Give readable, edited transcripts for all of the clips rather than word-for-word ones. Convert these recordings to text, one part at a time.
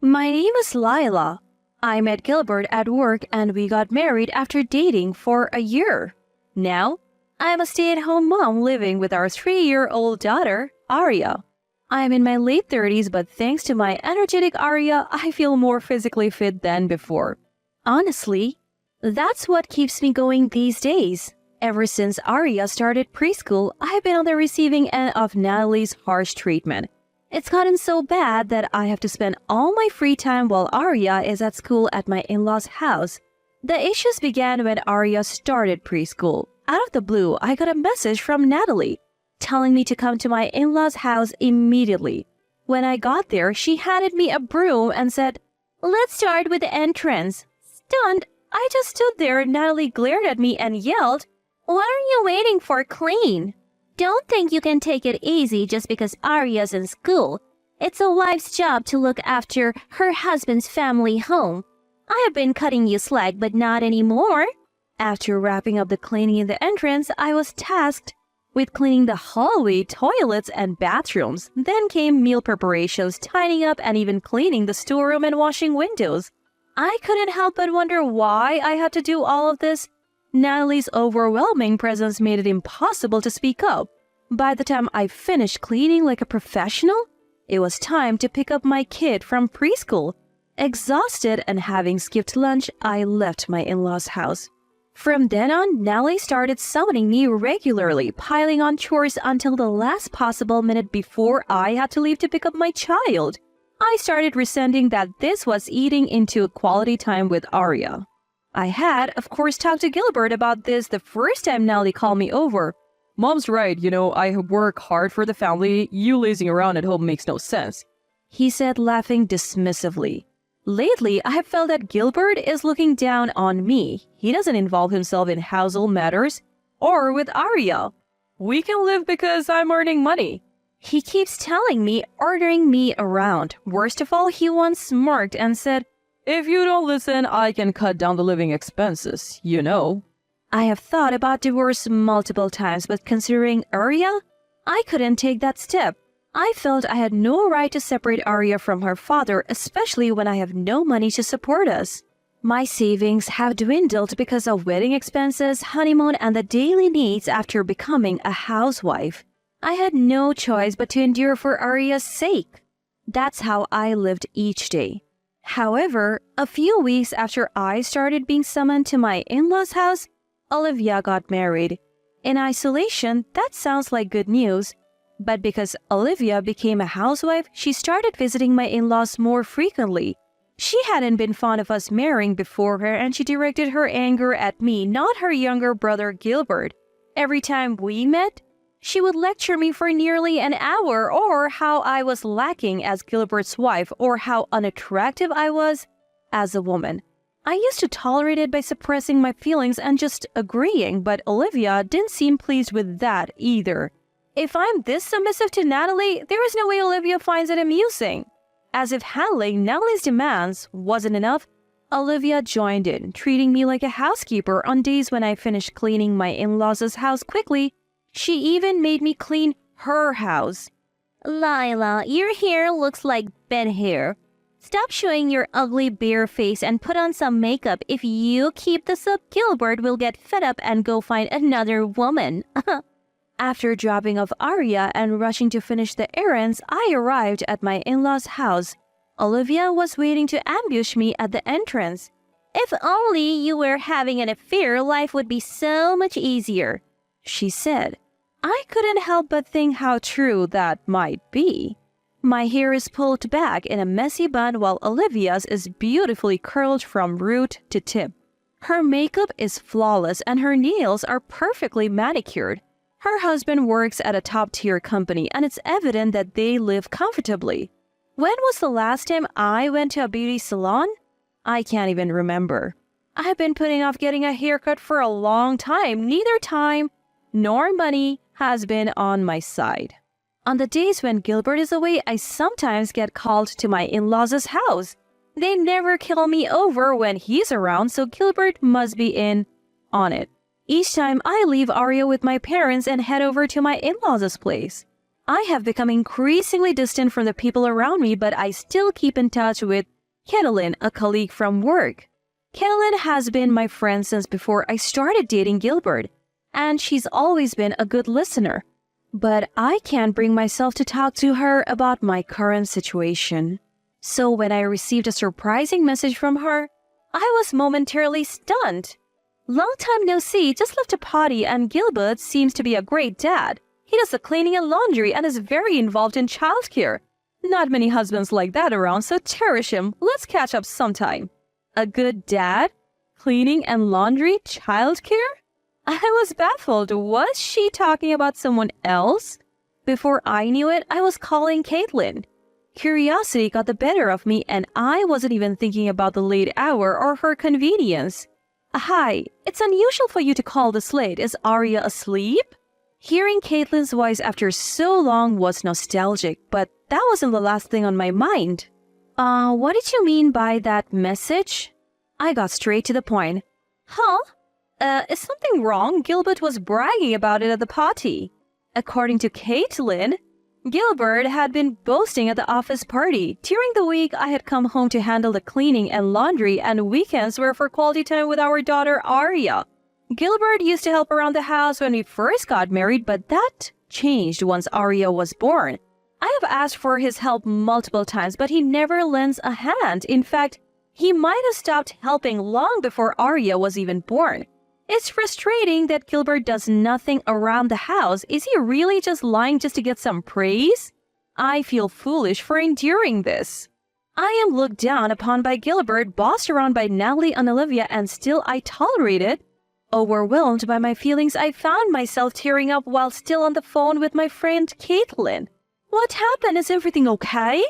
My name is Lila. I met Gilbert at work and we got married after dating for a year. Now, I'm a stay-at-home mom living with our 3-year-old daughter, Arya. I'm in my late 30s, but thanks to my energetic Arya, I feel more physically fit than before. Honestly, that's what keeps me going these days. Ever since Arya started preschool, I've been on the receiving end of Natalie's harsh treatment. It's gotten so bad that I have to spend all my free time while Arya is at school at my in-laws' house. The issues began when Arya started preschool. Out of the blue, I got a message from Natalie telling me to come to my in-laws' house immediately. When I got there, she handed me a broom and said, "Let's start with the entrance." Stunned, I just stood there. Natalie glared at me and yelled, "What are you waiting for? Clean! Don't think you can take it easy just because Arya's in school. It's a wife's job to look after her husband's family home. I have been cutting you slack, but not anymore." After wrapping up the cleaning in the entrance, I was tasked with cleaning the hallway, toilets, and bathrooms. Then came meal preparations, tidying up, and even cleaning the storeroom and washing windows. I couldn't help but wonder why I had to do all of this. Natalie's overwhelming presence made it impossible to speak up. By the time I finished cleaning like a professional, it was time to pick up my kid from preschool. Exhausted and having skipped lunch, I left my in-laws' house. From then on, Natalie started summoning me regularly, piling on chores until the last possible minute before I had to leave to pick up my child. I started resenting that this was eating into quality time with Arya. I had, of course, talked to Gilbert about this the first time Natalie called me over. "Mom's right, I work hard for the family. You lazing around at home makes no sense," he said, laughing dismissively. Lately, I have felt that Gilbert is looking down on me. He doesn't involve himself in household matters or with Arya. "We can live because I'm earning money," he keeps telling me, ordering me around. Worst of all, he once smirked and said, "If you don't listen, I can cut down the living expenses, I have thought about divorce multiple times, but considering Arya, I couldn't take that step. I felt I had no right to separate Arya from her father, especially when I have no money to support us. My savings have dwindled because of wedding expenses, honeymoon, and the daily needs after becoming a housewife. I had no choice but to endure for Arya's sake. That's how I lived each day. However, a few weeks after I started being summoned to my in-laws' house, Olivia got married. In isolation, that sounds like good news. But because Olivia became a housewife, she started visiting my in-laws more frequently. She hadn't been fond of us marrying before her, and she directed her anger at me, not her younger brother Gilbert. Every time we met, she would lecture me for nearly an hour, or how I was lacking as Gilbert's wife, or how unattractive I was as a woman. I used to tolerate it by suppressing my feelings and just agreeing, but Olivia didn't seem pleased with that either. If I'm this submissive to Natalie, there is no way Olivia finds it amusing. As if handling Natalie's demands wasn't enough, Olivia joined in, treating me like a housekeeper on days when I finished cleaning my in-laws' house quickly. She even made me clean her house. "Lila, your hair looks like bed hair. Stop showing your ugly bare face and put on some makeup. If you keep this up, Gilbert will get fed up and go find another woman." After dropping off Arya and rushing to finish the errands, I arrived at my in-laws' house. Olivia was waiting to ambush me at the entrance. "If only you were having an affair, life would be so much easier," she said. I couldn't help but think how true that might be. My hair is pulled back in a messy bun while Olivia's is beautifully curled from root to tip. Her makeup is flawless and her nails are perfectly manicured. Her husband works at a top-tier company and it's evident that they live comfortably. When was the last time I went to a beauty salon? I can't even remember. I've been putting off getting a haircut for a long time. Neither time nor money has been on my side. On the days when Gilbert is away, I sometimes get called to my in-laws' house. They never kill me over when he's around, so Gilbert must be in on it. Each time I leave Arya with my parents and head over to my in-laws' place. I have become increasingly distant from the people around me, but I still keep in touch with Caitlin, a colleague from work. Caitlin has been my friend since before I started dating Gilbert, and she's always been a good listener. But I can't bring myself to talk to her about my current situation. So when I received a surprising message from her, I was momentarily stunned. Long time no see, just left a party, and Gilbert seems to be a great dad. He does the cleaning and laundry and is very involved in childcare. Not many husbands like that around, so cherish him. Let's catch up sometime. A good dad? Cleaning and laundry? Childcare? I was baffled. Was she talking about someone else? Before I knew it, I was calling Caitlin. Curiosity got the better of me, and I wasn't even thinking about the late hour or her convenience. Hi, it's unusual for you to call this late. Is Arya asleep? Hearing Caitlin's voice after so long was nostalgic, but that wasn't the last thing on my mind. What did you mean by that message? I got straight to the point. Huh? Is something wrong? Gilbert was bragging about it at the party. According to Caitlin, Gilbert had been boasting at the office party. During the week, I had come home to handle the cleaning and laundry, and weekends were for quality time with our daughter Arya. Gilbert used to help around the house when we first got married, but that changed once Arya was born. I have asked for his help multiple times, but he never lends a hand. In fact, he might have stopped helping long before Arya was even born. It's frustrating that Gilbert does nothing around the house. Is he really just lying just to get some praise? I feel foolish for enduring this. I am looked down upon by Gilbert, bossed around by Natalie and Olivia, and still I tolerate it. Overwhelmed by my feelings, I found myself tearing up while still on the phone with my friend Caitlin. What happened? Is everything okay?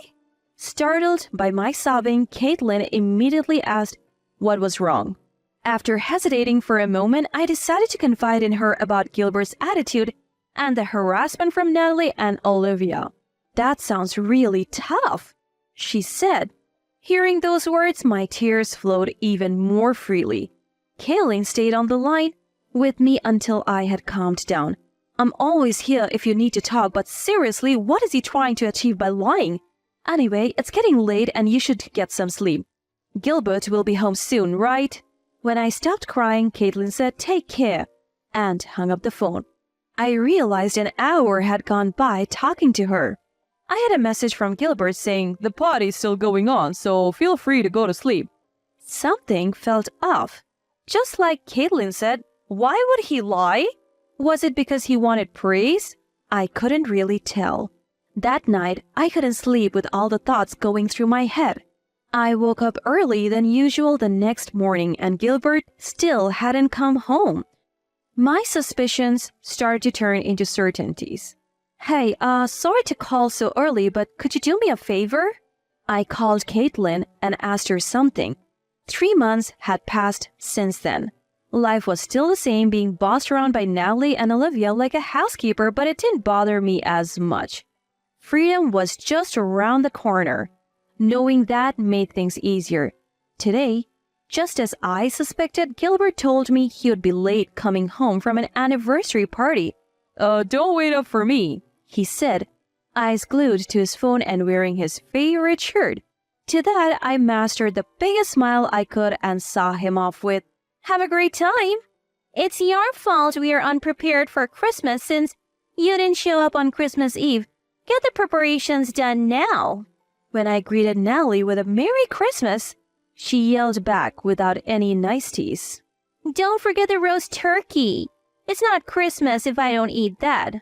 Startled by my sobbing, Caitlin immediately asked what was wrong. After hesitating for a moment, I decided to confide in her about Gilbert's attitude and the harassment from Natalie and Olivia. That sounds really tough, she said. Hearing those words, my tears flowed even more freely. Caitlin stayed on the line with me until I had calmed down. I'm always here if you need to talk, but seriously, what is he trying to achieve by lying? Anyway, it's getting late and you should get some sleep. Gilbert will be home soon, right? When I stopped crying, Caitlin said, "Take care," and hung up the phone. I realized an hour had gone by talking to her. I had a message from Gilbert saying, "The party's still going on, so feel free to go to sleep." Something felt off. Just like Caitlin said, why would he lie? Was it because he wanted praise? I couldn't really tell. That night, I couldn't sleep with all the thoughts going through my head. I woke up early than usual the next morning, and Gilbert still hadn't come home. My suspicions started to turn into certainties. "Hey, sorry to call so early, but could you do me a favor?" I called Caitlin and asked her something. 3 months had passed since then. Life was still the same, being bossed around by Natalie and Olivia like a housekeeper, but it didn't bother me as much. Freedom was just around the corner. Knowing that made things easier. Today, just as I suspected, Gilbert told me he would be late coming home from an anniversary party. Don't wait up for me," he said, eyes glued to his phone and wearing his favorite shirt. To that, I mastered the biggest smile I could and saw him off with, "Have a great time. It's your fault we are unprepared for Christmas since you didn't show up on Christmas Eve. Get the preparations done now." When I greeted Natalie with a "Merry Christmas," she yelled back without any niceties, "Don't forget the roast turkey. It's not Christmas if I don't eat that."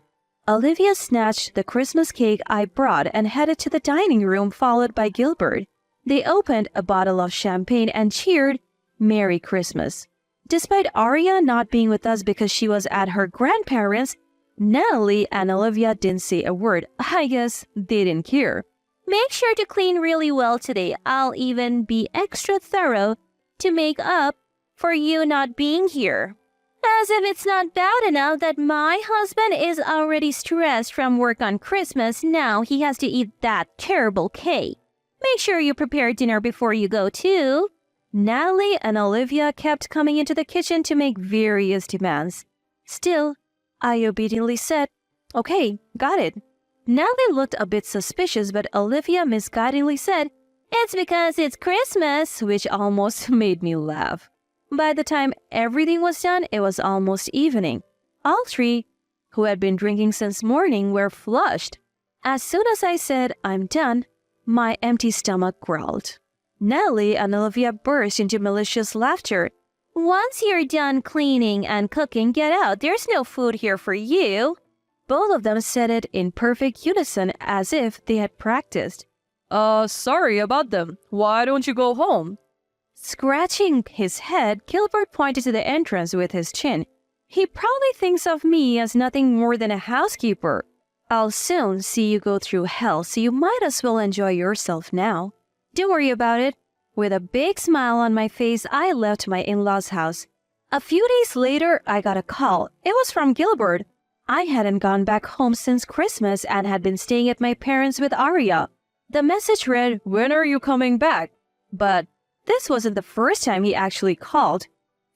Olivia snatched the Christmas cake I brought and headed to the dining room, followed by Gilbert. They opened a bottle of champagne and cheered "Merry Christmas." Despite Arya not being with us because she was at her grandparents', Natalie and Olivia didn't say a word. I guess they didn't care. "Make sure to clean really well today. I'll even be extra thorough to make up for you not being here." As if it's not bad enough that my husband is already stressed from work on Christmas, now he has to eat that terrible cake. Make sure you prepare dinner before you go too. Natalie and Olivia kept coming into the kitchen to make various demands. Still, I obediently said, "Okay, got it." Natalie looked a bit suspicious, but Olivia misguidingly said, It's because it's Christmas, which almost made me laugh. By the time everything was done, it was almost evening. All three, who had been drinking since morning, were flushed. As soon as I said, "I'm done," my empty stomach growled. Nellie and Olivia burst into malicious laughter. "Once you're done cleaning and cooking, get out. There's no food here for you." Both of them said it in perfect unison as if they had practiced. Sorry about them. Why don't you go home?" Scratching his head, Gilbert pointed to the entrance with his chin. He probably thinks of me as nothing more than a housekeeper. I'll soon see you go through hell, so you might as well enjoy yourself now. Don't worry about it. With a big smile on my face, I left my in-laws' house. A few days later, I got a call. It was from Gilbert. I hadn't gone back home since Christmas and had been staying at my parents' with Arya. The message read, "When are you coming back?" But this wasn't the first time he actually called.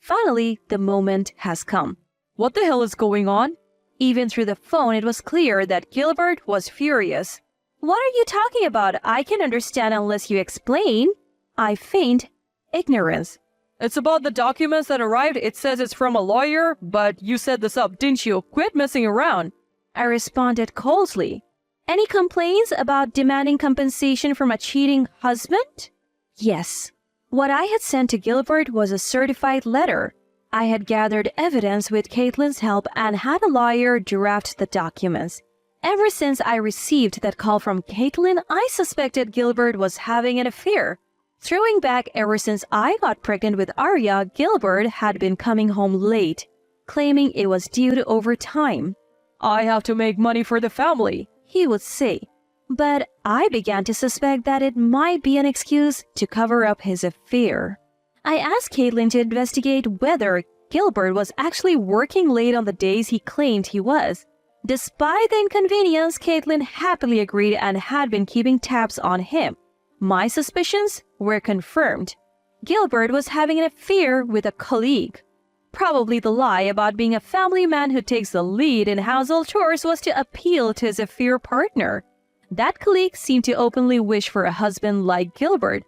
Finally, the moment has come. What the hell is going on? Even through the phone, it was clear that Gilbert was furious. "What are you talking about? I can understand unless you explain." I feigned ignorance. It's about the documents that arrived. It says it's from a lawyer, but you set this up, didn't you? Quit messing around. I responded coldly. "Any complaints about demanding compensation from a cheating husband?" Yes. What I had sent to Gilbert was a certified letter. I had gathered evidence with Caitlin's help and had a lawyer draft the documents. Ever since I received that call from Caitlin, I suspected Gilbert was having an affair. Throwing back, ever since I got pregnant with Arya, Gilbert had been coming home late, claiming it was due to overtime. "I have to make money for the family," he would say. But I began to suspect that it might be an excuse to cover up his affair. I asked Caitlin to investigate whether Gilbert was actually working late on the days he claimed he was. Despite the inconvenience, Caitlin happily agreed and had been keeping tabs on him. My suspicions were confirmed. Gilbert was having an affair with a colleague. Probably the lie about being a family man who takes the lead in household chores was to appeal to his affair partner. That colleague seemed to openly wish for a husband like Gilbert.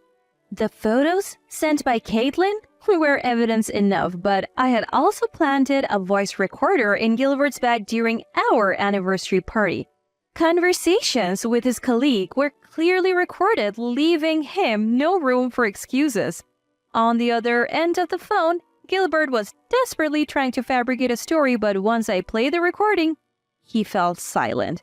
The photos sent by Caitlin were evidence enough, but I had also planted a voice recorder in Gilbert's bag during our anniversary party. Conversations with his colleague were clearly recorded, leaving him no room for excuses. On the other end of the phone, Gilbert was desperately trying to fabricate a story, but once I played the recording, he fell silent.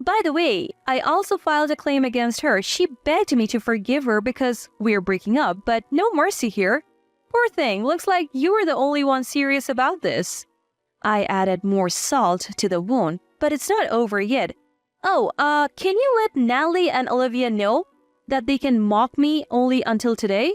By the way, I also filed a claim against her. She begged me to forgive her because we're breaking up, but no mercy here. Poor thing, looks like you were the only one serious about this. I added more salt to the wound, but it's not over yet. Can you let Natalie and Olivia know that they can mock me only until today?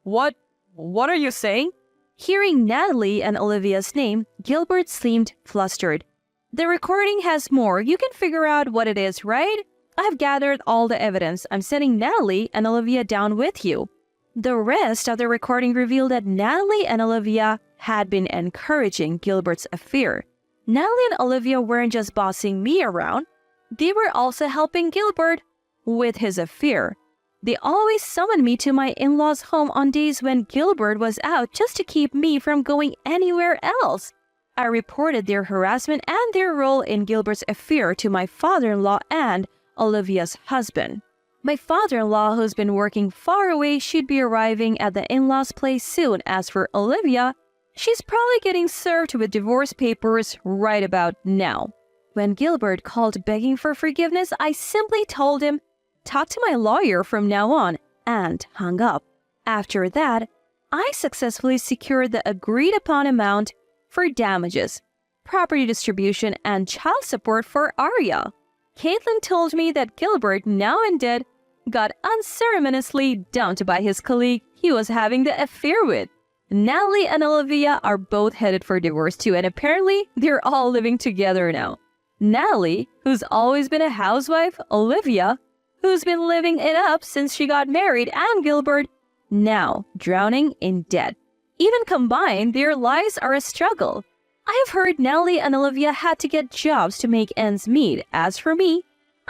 What are you saying? Hearing Natalie and Olivia's name, Gilbert seemed flustered. The recording has more. You can figure out what it is, right? I've gathered all the evidence. I'm sending Natalie and Olivia down with you. The rest of the recording revealed that Natalie and Olivia had been encouraging Gilbert's affair. Natalie and Olivia weren't just bossing me around. They were also helping Gilbert with his affair. They always summoned me to my in-laws' home on days when Gilbert was out just to keep me from going anywhere else. I reported their harassment and their role in Gilbert's affair to my father-in-law and Olivia's husband. My father-in-law, who's been working far away, should be arriving at the in-laws' place soon. As for Olivia, she's probably getting served with divorce papers right about now. When Gilbert called begging for forgiveness, I simply told him, "Talk to my lawyer from now on," and hung up. After that, I successfully secured the agreed-upon amount for damages, property distribution, and child support for Arya. Caitlin told me that Gilbert, now in debt, got unceremoniously dumped by his colleague he was having the affair with. Natalie and Olivia are both headed for divorce too, and apparently they're all living together now. Natalie, who's always been a housewife, Olivia, who's been living it up since she got married, and Gilbert, now drowning in debt. Even combined, their lives are a struggle. I have heard Natalie and Olivia had to get jobs to make ends meet. As for me,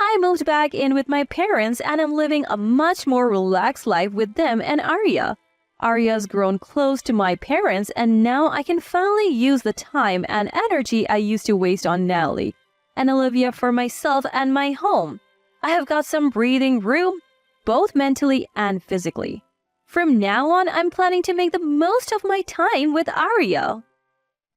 I moved back in with my parents and I'm living a much more relaxed life with them and Arya. Arya's grown close to my parents and now I can finally use the time and energy I used to waste on Natalie and Olivia for myself and my home. I have got some breathing room, both mentally and physically. From now on, I'm planning to make the most of my time with Arya.